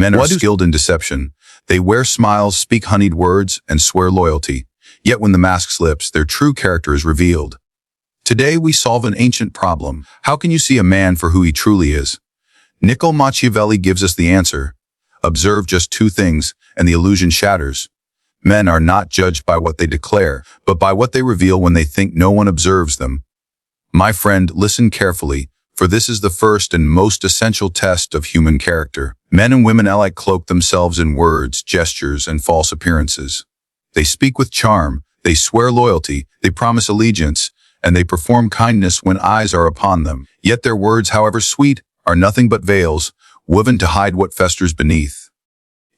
Men are skilled in deception. They wear smiles, speak honeyed words, and swear loyalty. Yet when the mask slips, their true character is revealed. Today we solve an ancient problem. How can you see a man for who he truly is? Niccolò Machiavelli gives us the answer. Observe just two things, and the illusion shatters. Men are not judged by what they declare, but by what they reveal when they think no one observes them. My friend, listen carefully, for this is the first and most essential test of human character. Men and women alike cloak themselves in words, gestures, and false appearances. They speak with charm, they swear loyalty, they promise allegiance, and they perform kindness when eyes are upon them. Yet their words, however sweet, are nothing but veils, woven to hide what festers beneath.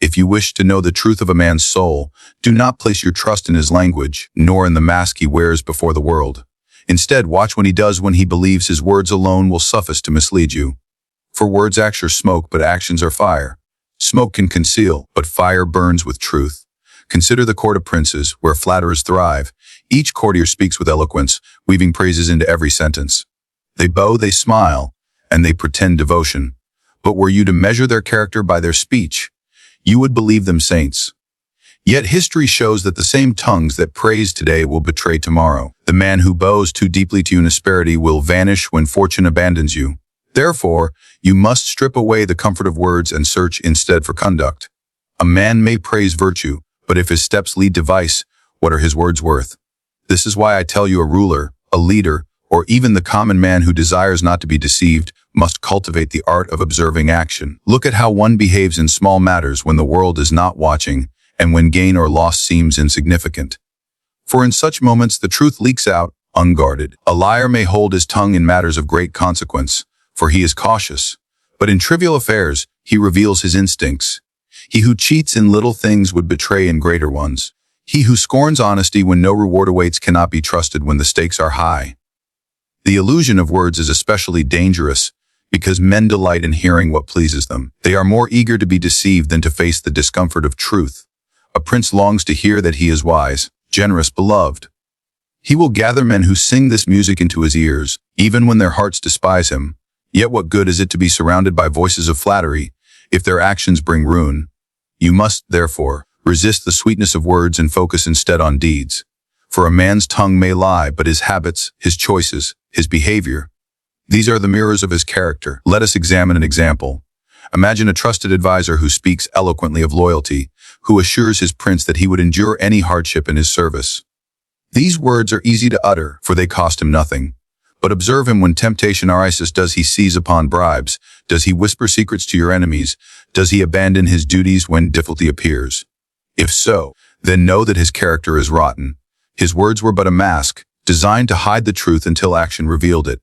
If you wish to know the truth of a man's soul, do not place your trust in his language, nor in the mask he wears before the world. Instead, watch what he does when he believes his words alone will suffice to mislead you. For words are smoke, but actions are fire. Smoke can conceal, but fire burns with truth. Consider the court of princes, where flatterers thrive. Each courtier speaks with eloquence, weaving praises into every sentence. They bow, they smile, and they pretend devotion. But were you to measure their character by their speech, you would believe them saints. Yet history shows that the same tongues that praise today will betray tomorrow. The man who bows too deeply to you in asperity will vanish when fortune abandons you. Therefore, you must strip away the comfort of words and search instead for conduct. A man may praise virtue, but if his steps lead to vice, what are his words worth? This is why I tell you a ruler, a leader, or even the common man who desires not to be deceived must cultivate the art of observing action. Look at how one behaves in small matters when the world is not watching and when gain or loss seems insignificant. For in such moments the truth leaks out, unguarded. A liar may hold his tongue in matters of great consequence, for he is cautious. But in trivial affairs, he reveals his instincts. He who cheats in little things would betray in greater ones. He who scorns honesty when no reward awaits cannot be trusted when the stakes are high. The illusion of words is especially dangerous because men delight in hearing what pleases them. They are more eager to be deceived than to face the discomfort of truth. A prince longs to hear that he is wise, generous, beloved. He will gather men who sing this music into his ears, even when their hearts despise him. Yet what good is it to be surrounded by voices of flattery, if their actions bring ruin? You must, therefore, resist the sweetness of words and focus instead on deeds. For a man's tongue may lie, but his habits, his choices, his behavior, these are the mirrors of his character. Let us examine an example. Imagine a trusted advisor who speaks eloquently of loyalty, who assures his prince that he would endure any hardship in his service. These words are easy to utter, for they cost him nothing. But observe him when temptation arises. Does he seize upon bribes? Does he whisper secrets to your enemies? Does he abandon his duties when difficulty appears? If so, then know that his character is rotten. His words were but a mask, designed to hide the truth until action revealed it.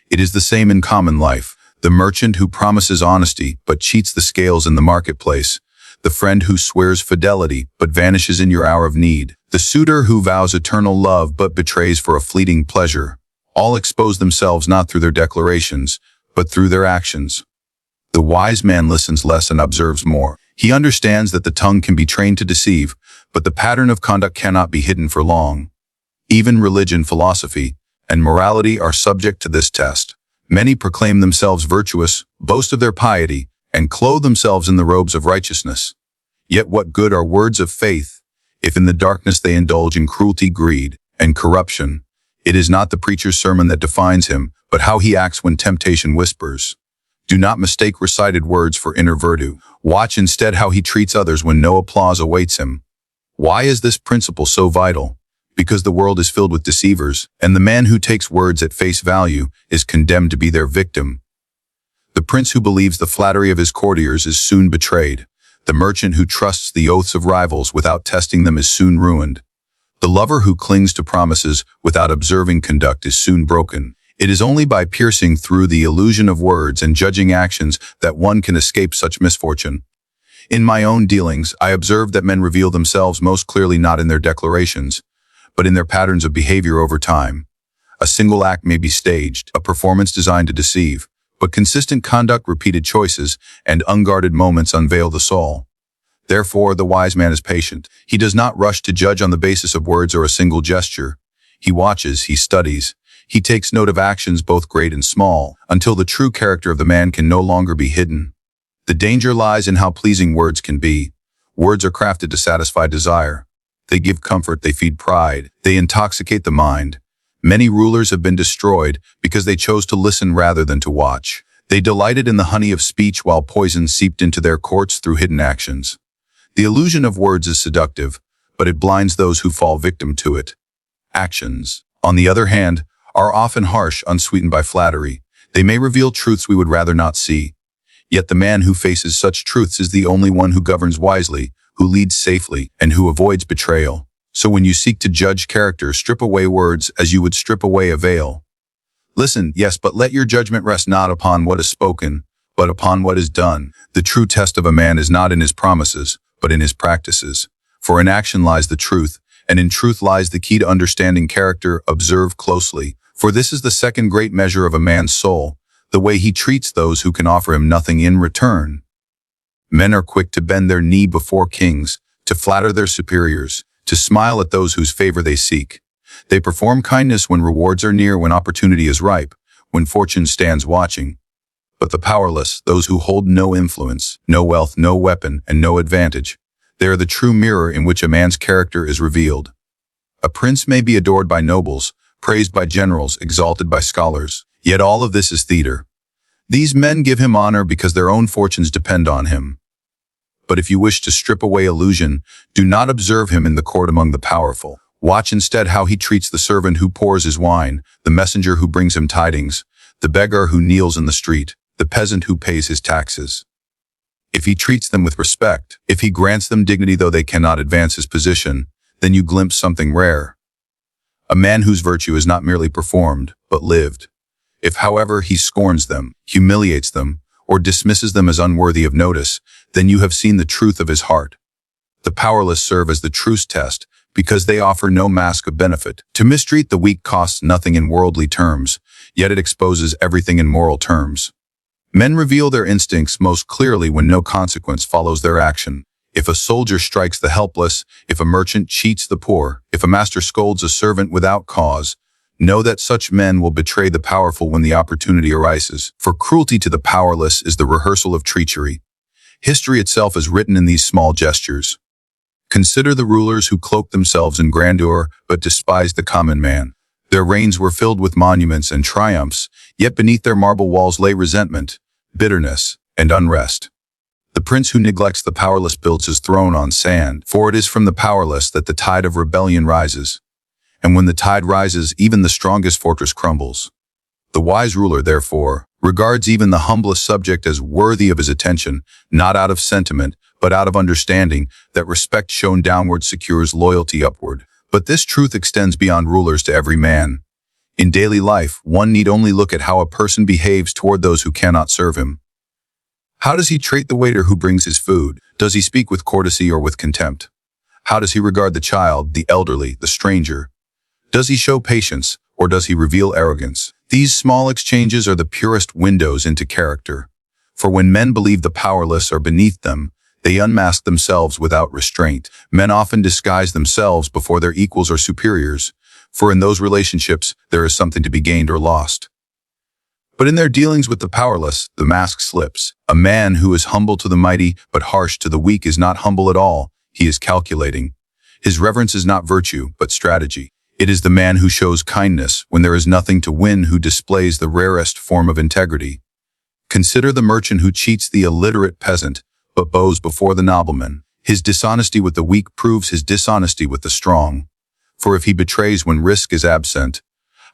It is the same in common life. The merchant who promises honesty but cheats the scales in the marketplace. The friend who swears fidelity but vanishes in your hour of need. The suitor who vows eternal love but betrays for a fleeting pleasure. All expose themselves not through their declarations, but through their actions. The wise man listens less and observes more. He understands that the tongue can be trained to deceive, but the pattern of conduct cannot be hidden for long. Even religion, philosophy, and morality are subject to this test. Many proclaim themselves virtuous, boast of their piety, and clothe themselves in the robes of righteousness. Yet what good are words of faith, if in the darkness they indulge in cruelty, greed, and corruption? It is not the preacher's sermon that defines him, but how he acts when temptation whispers. Do not mistake recited words for inner virtue. Watch instead how he treats others when no applause awaits him. Why is this principle so vital? Because the world is filled with deceivers, and the man who takes words at face value is condemned to be their victim. The prince who believes the flattery of his courtiers is soon betrayed. The merchant who trusts the oaths of rivals without testing them is soon ruined. The lover who clings to promises without observing conduct is soon broken. It is only by piercing through the illusion of words and judging actions that one can escape such misfortune. In my own dealings, I observed that men reveal themselves most clearly not in their declarations, but in their patterns of behavior over time. A single act may be staged, a performance designed to deceive, but consistent conduct, repeated choices, and unguarded moments unveil the soul. Therefore, the wise man is patient. He does not rush to judge on the basis of words or a single gesture. He watches, he studies, he takes note of actions both great and small, until the true character of the man can no longer be hidden. The danger lies in how pleasing words can be. Words are crafted to satisfy desire. They give comfort, they feed pride, they intoxicate the mind. Many rulers have been destroyed because they chose to listen rather than to watch. They delighted in the honey of speech while poison seeped into their courts through hidden actions. The illusion of words is seductive, but it blinds those who fall victim to it. Actions, on the other hand, are often harsh, unsweetened by flattery. They may reveal truths we would rather not see. Yet the man who faces such truths is the only one who governs wisely, who leads safely, and who avoids betrayal. So when you seek to judge character, strip away words as you would strip away a veil. Listen, yes, but let your judgment rest not upon what is spoken, but upon what is done. The true test of a man is not in his promises, but in his practices. For in action lies the truth, and in truth lies the key to understanding character. Observe closely, for this is the second great measure of a man's soul, the way he treats those who can offer him nothing in return. Men are quick to bend their knee before kings, to flatter their superiors, to smile at those whose favor they seek. They perform kindness when rewards are near, when opportunity is ripe, when fortune stands watching. But the powerless, those who hold no influence, no wealth, no weapon, and no advantage, they are the true mirror in which a man's character is revealed. A prince may be adored by nobles, praised by generals, exalted by scholars, yet all of this is theater. These men give him honor because their own fortunes depend on him. But if you wish to strip away illusion, do not observe him in the court among the powerful. Watch instead how he treats the servant who pours his wine, the messenger who brings him tidings, the beggar who kneels in the street, the peasant who pays his taxes. If he treats them with respect, if he grants them dignity though they cannot advance his position, then you glimpse something rare. A man whose virtue is not merely performed, but lived. If, however, he scorns them, humiliates them, or dismisses them as unworthy of notice, then you have seen the truth of his heart. The powerless serve as the truth test because they offer no mask of benefit. To mistreat the weak costs nothing in worldly terms, yet it exposes everything in moral terms. Men reveal their instincts most clearly when no consequence follows their action. If a soldier strikes the helpless, if a merchant cheats the poor, if a master scolds a servant without cause, know that such men will betray the powerful when the opportunity arises. For cruelty to the powerless is the rehearsal of treachery. History itself is written in these small gestures. Consider the rulers who cloaked themselves in grandeur but despised the common man. Their reigns were filled with monuments and triumphs, yet beneath their marble walls lay resentment, bitterness, and unrest. The prince who neglects the powerless builds his throne on sand, for it is from the powerless that the tide of rebellion rises. And when the tide rises, even the strongest fortress crumbles. The wise ruler, therefore, regards even the humblest subject as worthy of his attention, not out of sentiment, but out of understanding that respect shown downward secures loyalty upward. But this truth extends beyond rulers to every man. In daily life, one need only look at how a person behaves toward those who cannot serve him. How does he treat the waiter who brings his food? Does he speak with courtesy or with contempt? How does he regard the child, the elderly, the stranger? Does he show patience, or does he reveal arrogance? These small exchanges are the purest windows into character. For when men believe the powerless are beneath them, they unmask themselves without restraint. Men often disguise themselves before their equals or superiors, for in those relationships there is something to be gained or lost. But in their dealings with the powerless, the mask slips. A man who is humble to the mighty but harsh to the weak is not humble at all. He is calculating. His reverence is not virtue, but strategy. It is the man who shows kindness when there is nothing to win who displays the rarest form of integrity. Consider the merchant who cheats the illiterate peasant, but bows before the nobleman. His dishonesty with the weak proves his dishonesty with the strong. For if he betrays when risk is absent,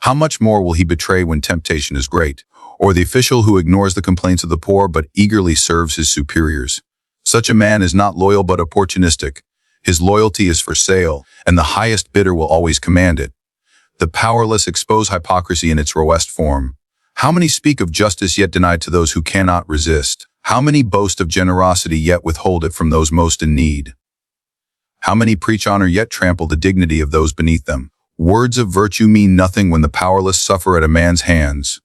how much more will he betray when temptation is great? Or the official who ignores the complaints of the poor but eagerly serves his superiors. Such a man is not loyal but opportunistic. His loyalty is for sale, and the highest bidder will always command it. The powerless expose hypocrisy in its rawest form. How many speak of justice yet deny it to those who cannot resist? How many boast of generosity yet withhold it from those most in need? How many preach honor yet trample the dignity of those beneath them? Words of virtue mean nothing when the powerless suffer at a man's hands.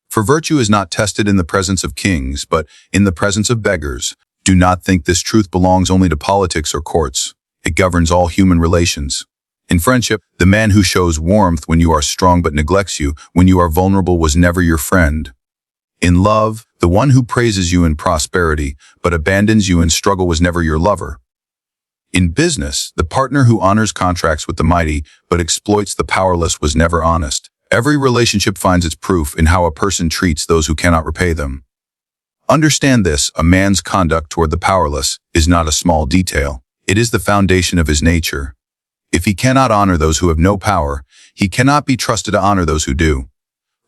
For virtue is not tested in the presence of kings, but in the presence of beggars. Do not think this truth belongs only to politics or courts. It governs all human relations. In friendship, the man who shows warmth when you are strong but neglects you when you are vulnerable was never your friend. In love, The one who praises you in prosperity, but abandons you in struggle was never your lover. In business, the partner who honors contracts with the mighty, but exploits the powerless was never honest. Every relationship finds its proof in how a person treats those who cannot repay them. Understand this: a man's conduct toward the powerless is not a small detail. It is the foundation of his nature. If he cannot honor those who have no power, he cannot be trusted to honor those who do.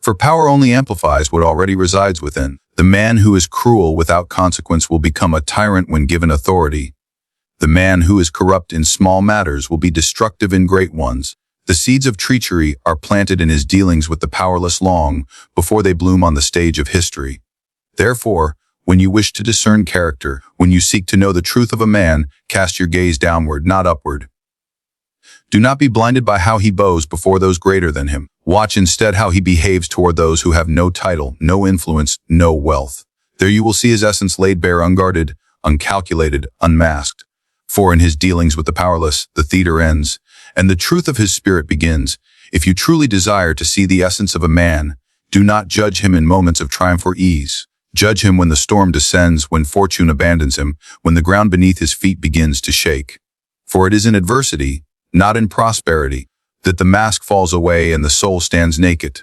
For power only amplifies what already resides within. The man who is cruel without consequence will become a tyrant when given authority. The man who is corrupt in small matters will be destructive in great ones. The seeds of treachery are planted in his dealings with the powerless long before they bloom on the stage of history. Therefore, when you wish to discern character, when you seek to know the truth of a man, cast your gaze downward, not upward. Do not be blinded by how he bows before those greater than him. Watch instead how he behaves toward those who have no title, no influence, no wealth. There you will see his essence laid bare, unguarded, uncalculated, unmasked. For in his dealings with the powerless, the theater ends, and the truth of his spirit begins. If you truly desire to see the essence of a man, do not judge him in moments of triumph or ease. Judge him when the storm descends, when fortune abandons him, when the ground beneath his feet begins to shake. For it is in adversity, not in prosperity, that the mask falls away and the soul stands naked.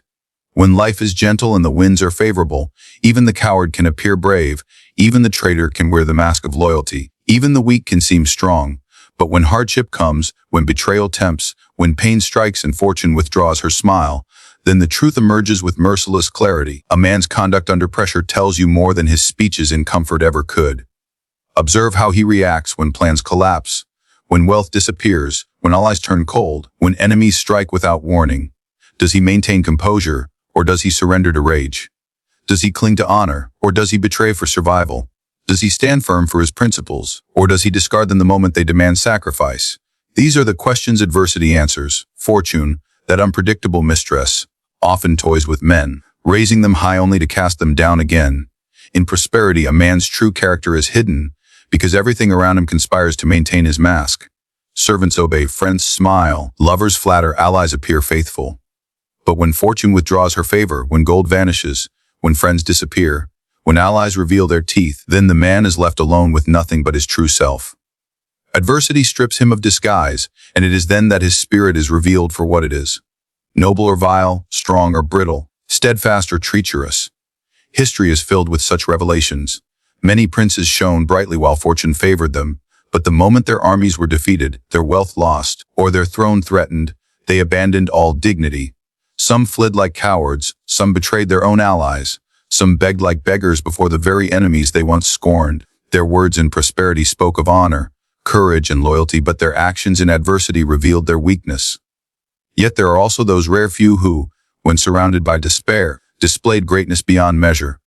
When life is gentle and the winds are favorable, even the coward can appear brave, even the traitor can wear the mask of loyalty, even the weak can seem strong. But when hardship comes, when betrayal tempts, when pain strikes and fortune withdraws her smile, then the truth emerges with merciless clarity. A man's conduct under pressure tells you more than his speeches in comfort ever could. Observe how he reacts when plans collapse, when wealth disappears, when allies turn cold, when enemies strike without warning. Does he maintain composure, or does he surrender to rage? Does he cling to honor, or does he betray for survival? Does he stand firm for his principles, or does he discard them the moment they demand sacrifice? These are the questions adversity answers. Fortune, that unpredictable mistress, often toys with men, raising them high only to cast them down again. In prosperity, a man's true character is hidden, because everything around him conspires to maintain his mask. Servants obey, friends smile, lovers flatter, allies appear faithful. But when fortune withdraws her favor, when gold vanishes, when friends disappear, when allies reveal their teeth, then the man is left alone with nothing but his true self. Adversity strips him of disguise, and it is then that his spirit is revealed for what it is. Noble or vile, strong or brittle, steadfast or treacherous. History is filled with such revelations. Many princes shone brightly while fortune favored them, but the moment their armies were defeated, their wealth lost, or their throne threatened, they abandoned all dignity. Some fled like cowards, some betrayed their own allies, some begged like beggars before the very enemies they once scorned. Their words in prosperity spoke of honor, courage, and loyalty, but their actions in adversity revealed their weakness. Yet there are also those rare few who, when surrounded by despair, displayed greatness beyond measure.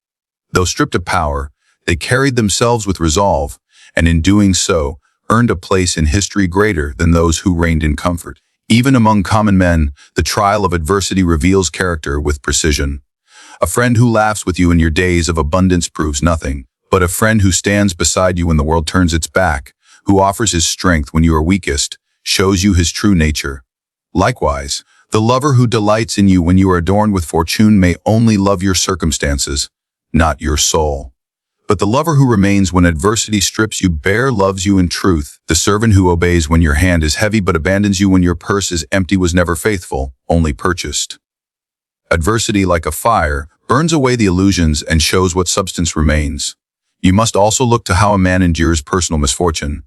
Though stripped of power, they carried themselves with resolve, and in doing so, earned a place in history greater than those who reigned in comfort. Even among common men, the trial of adversity reveals character with precision. A friend who laughs with you in your days of abundance proves nothing, but a friend who stands beside you when the world turns its back, who offers his strength when you are weakest, shows you his true nature. Likewise, the lover who delights in you when you are adorned with fortune may only love your circumstances, not your soul. But the lover who remains when adversity strips you bare loves you in truth. The servant who obeys when your hand is heavy but abandons you when your purse is empty was never faithful, only purchased. Adversity, like a fire, burns away the illusions and shows what substance remains. You must also look to how a man endures personal misfortune.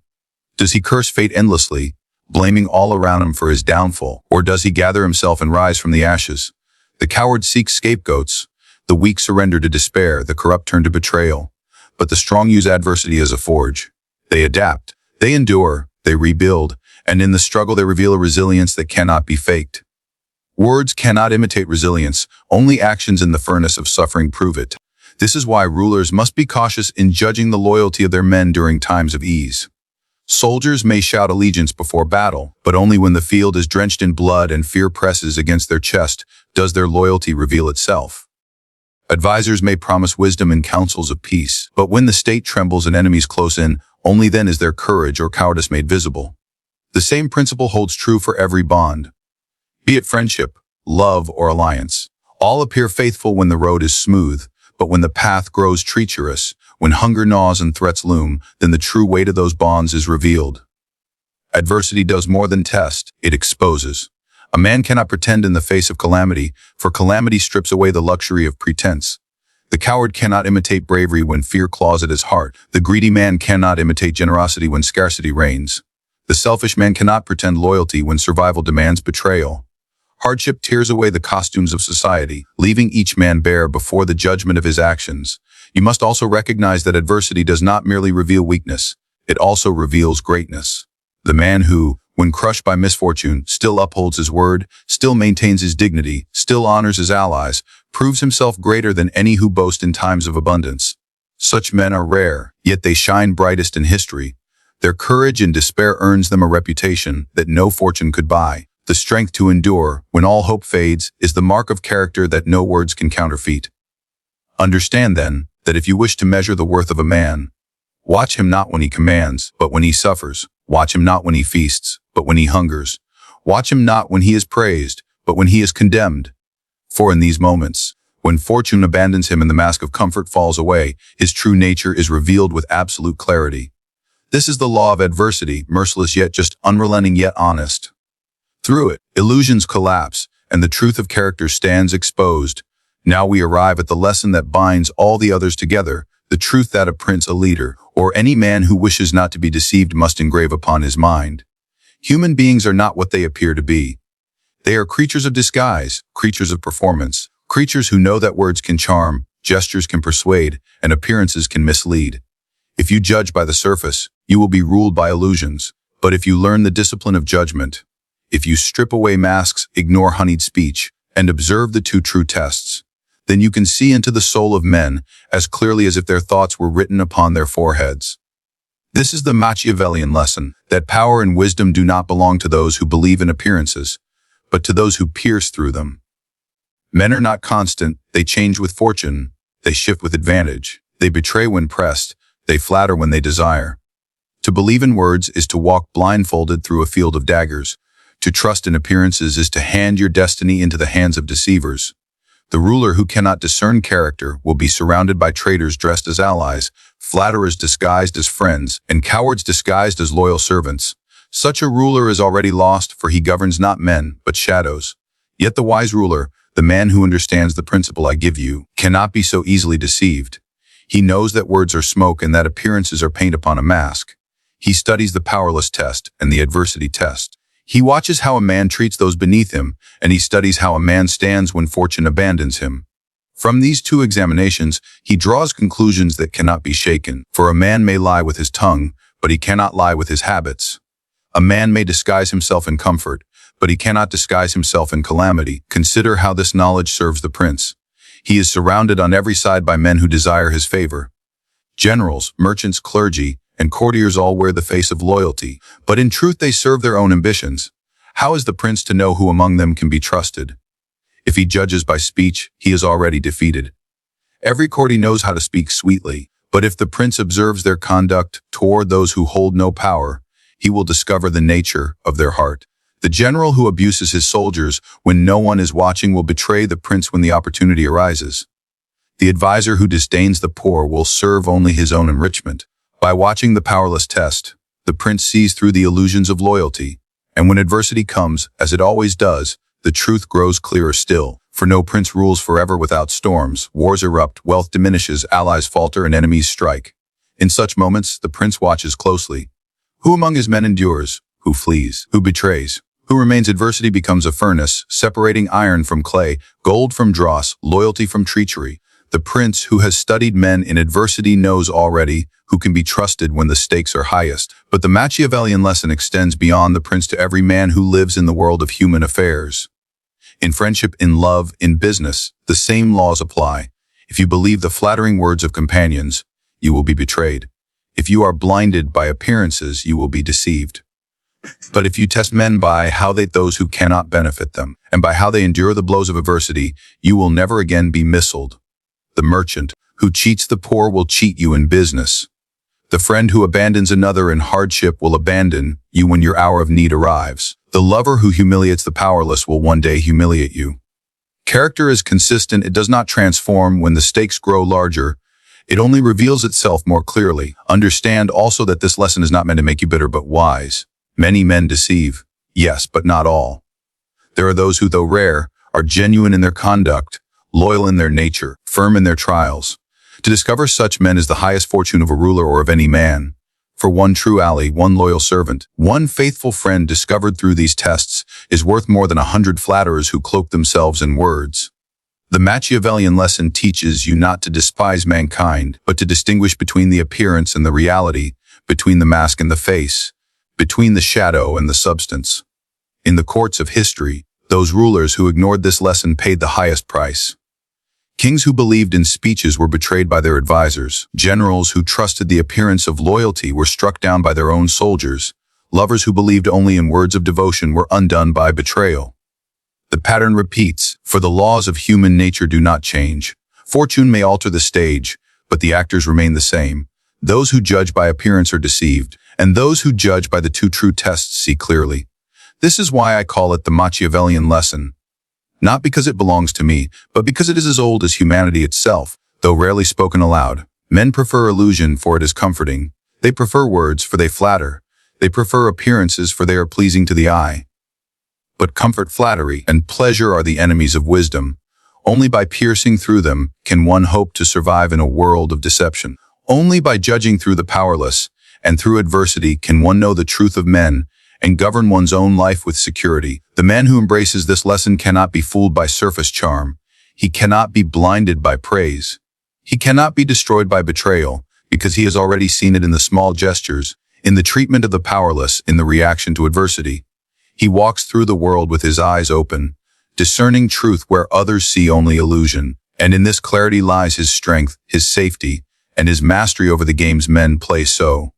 Does he curse fate endlessly, blaming all around him for his downfall, or does he gather himself and rise from the ashes? The coward seeks scapegoats, the weak surrender to despair, the corrupt turn to betrayal. But the strong use adversity as a forge. They adapt, they endure, they rebuild, and in the struggle they reveal a resilience that cannot be faked. Words cannot imitate resilience, only actions in the furnace of suffering prove it. This is why rulers must be cautious in judging the loyalty of their men during times of ease. Soldiers may shout allegiance before battle, but only when the field is drenched in blood and fear presses against their chest does their loyalty reveal itself. Advisors may promise wisdom and counsels of peace, but when the state trembles and enemies close in, only then is their courage or cowardice made visible. The same principle holds true for every bond. Be it friendship, love, or alliance. All appear faithful when the road is smooth, But when the path grows treacherous, when hunger gnaws and threats loom, then the true weight of those bonds is revealed. Adversity does more than test, it exposes. A man cannot pretend in the face of calamity, for calamity strips away the luxury of pretense. The coward cannot imitate bravery when fear claws at his heart. The greedy man cannot imitate generosity when scarcity reigns. The selfish man cannot pretend loyalty when survival demands betrayal. Hardship tears away the costumes of society, leaving each man bare before the judgment of his actions. You must also recognize that adversity does not merely reveal weakness, it also reveals greatness. The man who, when crushed by misfortune, still upholds his word, still maintains his dignity, still honors his allies, proves himself greater than any who boast in times of abundance. Such men are rare, yet they shine brightest in history. Their courage in despair earns them a reputation that no fortune could buy. The strength to endure, when all hope fades, is the mark of character that no words can counterfeit. Understand, then, that if you wish to measure the worth of a man, watch him not when he commands, but when he suffers. Watch him not when he feasts, but when he hungers. Watch him not when he is praised, but when he is condemned. For in these moments, when fortune abandons him and the mask of comfort falls away, his true nature is revealed with absolute clarity. This is the law of adversity, merciless yet just, unrelenting yet honest. Through it, illusions collapse, and the truth of character stands exposed. Now we arrive at the lesson that binds all the others together, the truth that a prince, a leader, or any man who wishes not to be deceived must engrave upon his mind. Human beings are not what they appear to be. They are creatures of disguise, creatures of performance, creatures who know that words can charm, gestures can persuade, and appearances can mislead. If you judge by the surface, you will be ruled by illusions. But if you learn the discipline of judgment, if you strip away masks, ignore honeyed speech, and observe the two true tests, then you can see into the soul of men as clearly as if their thoughts were written upon their foreheads. This is the Machiavellian lesson, that power and wisdom do not belong to those who believe in appearances, but to those who pierce through them. Men are not constant, they change with fortune, they shift with advantage, they betray when pressed, they flatter when they desire. To believe in words is to walk blindfolded through a field of daggers. To trust in appearances is to hand your destiny into the hands of deceivers. The ruler who cannot discern character will be surrounded by traitors dressed as allies, flatterers disguised as friends, and cowards disguised as loyal servants. Such a ruler is already lost, for he governs not men, but shadows. Yet the wise ruler, the man who understands the principle I give you, cannot be so easily deceived. He knows that words are smoke and that appearances are paint upon a mask. He studies the powerless test and the adversity test. He watches how a man treats those beneath him, and he studies how a man stands when fortune abandons him. From these two examinations, he draws conclusions that cannot be shaken. For a man may lie with his tongue, but he cannot lie with his habits. A man may disguise himself in comfort, but he cannot disguise himself in calamity. Consider how this knowledge serves the prince. He is surrounded on every side by men who desire his favor. Generals, merchants, clergy, and courtiers all wear the face of loyalty, but in truth they serve their own ambitions. How is the prince to know who among them can be trusted? If he judges by speech, he is already defeated. Every courtier knows how to speak sweetly, but if the prince observes their conduct toward those who hold no power, he will discover the nature of their heart. The general who abuses his soldiers when no one is watching will betray the prince when the opportunity arises. The advisor who disdains the poor will serve only his own enrichment. By watching the powerless test, the prince sees through the illusions of loyalty, and when adversity comes, as it always does, the truth grows clearer still. For no prince rules forever without storms. Wars erupt, wealth diminishes, allies falter, and enemies strike. In such moments, the prince watches closely. Who among his men endures? Who flees? Who betrays? Who remains? Adversity becomes a furnace, separating iron from clay, gold from dross, loyalty from treachery. The prince who has studied men in adversity knows already who can be trusted when the stakes are highest. But the Machiavellian lesson extends beyond the prince to every man who lives in the world of human affairs. In friendship, in love, in business, the same laws apply. If you believe the flattering words of companions, you will be betrayed. If you are blinded by appearances, you will be deceived. But if you test men by how they those who cannot benefit them, and by how they endure the blows of adversity, you will never again be misled. The merchant who cheats the poor will cheat you in business. The friend who abandons another in hardship will abandon you when your hour of need arrives. The lover who humiliates the powerless will one day humiliate you. Character is consistent, it does not transform when the stakes grow larger. It only reveals itself more clearly. Understand also that this lesson is not meant to make you bitter but wise. Many men deceive, yes, but not all. There are those who, though rare, are genuine in their conduct, loyal in their nature, firm in their trials. To discover such men is the highest fortune of a ruler or of any man. For one true ally, one loyal servant, one faithful friend discovered through these tests is worth more than 100 flatterers who cloak themselves in words. The Machiavellian lesson teaches you not to despise mankind, but to distinguish between the appearance and the reality, between the mask and the face, between the shadow and the substance. In the courts of history, those rulers who ignored this lesson paid the highest price. Kings who believed in speeches were betrayed by their advisors. Generals who trusted the appearance of loyalty were struck down by their own soldiers. Lovers who believed only in words of devotion were undone by betrayal. The pattern repeats, for the laws of human nature do not change. Fortune may alter the stage, but the actors remain the same. Those who judge by appearance are deceived, and those who judge by the two true tests see clearly. This is why I call it the Machiavellian lesson. Not because it belongs to me, but because it is as old as humanity itself, though rarely spoken aloud. Men prefer illusion, for it is comforting. They prefer words, for they flatter. They prefer appearances, for they are pleasing to the eye. But comfort, flattery, and pleasure are the enemies of wisdom. Only by piercing through them can one hope to survive in a world of deception. Only by judging through the powerless and through adversity can one know the truth of men and govern one's own life with security. The man who embraces this lesson cannot be fooled by surface charm. He cannot be blinded by praise. He cannot be destroyed by betrayal, because he has already seen it in the small gestures, in the treatment of the powerless, in the reaction to adversity. He walks through the world with his eyes open, discerning truth where others see only illusion. And in this clarity lies his strength, his safety, and his mastery over the games men play so.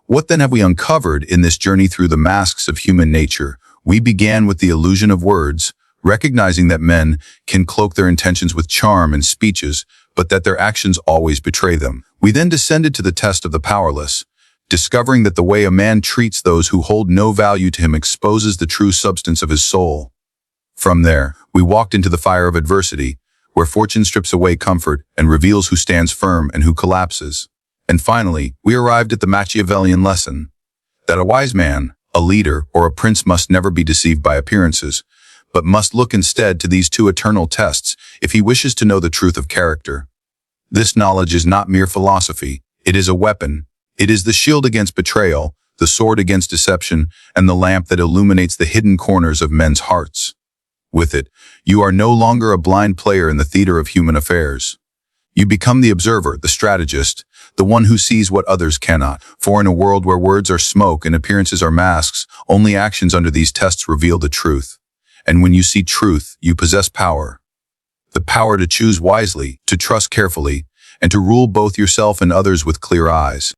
What then have we uncovered in this journey through the masks of human nature? We began with the illusion of words, recognizing that men can cloak their intentions with charm and speeches, but that their actions always betray them. We then descended to the test of the powerless, discovering that the way a man treats those who hold no value to him exposes the true substance of his soul. From there, we walked into the fire of adversity, where fortune strips away comfort and reveals who stands firm and who collapses. And finally, we arrived at the Machiavellian lesson, that a wise man, a leader, or a prince must never be deceived by appearances, but must look instead to these two eternal tests if he wishes to know the truth of character. This knowledge is not mere philosophy, it is a weapon. It is the shield against betrayal, the sword against deception, and the lamp that illuminates the hidden corners of men's hearts. With it, you are no longer a blind player in the theater of human affairs. You become the observer, the strategist, the one who sees what others cannot. For in a world where words are smoke and appearances are masks, only actions under these tests reveal the truth. And when you see truth, you possess power. The power to choose wisely, to trust carefully, and to rule both yourself and others with clear eyes.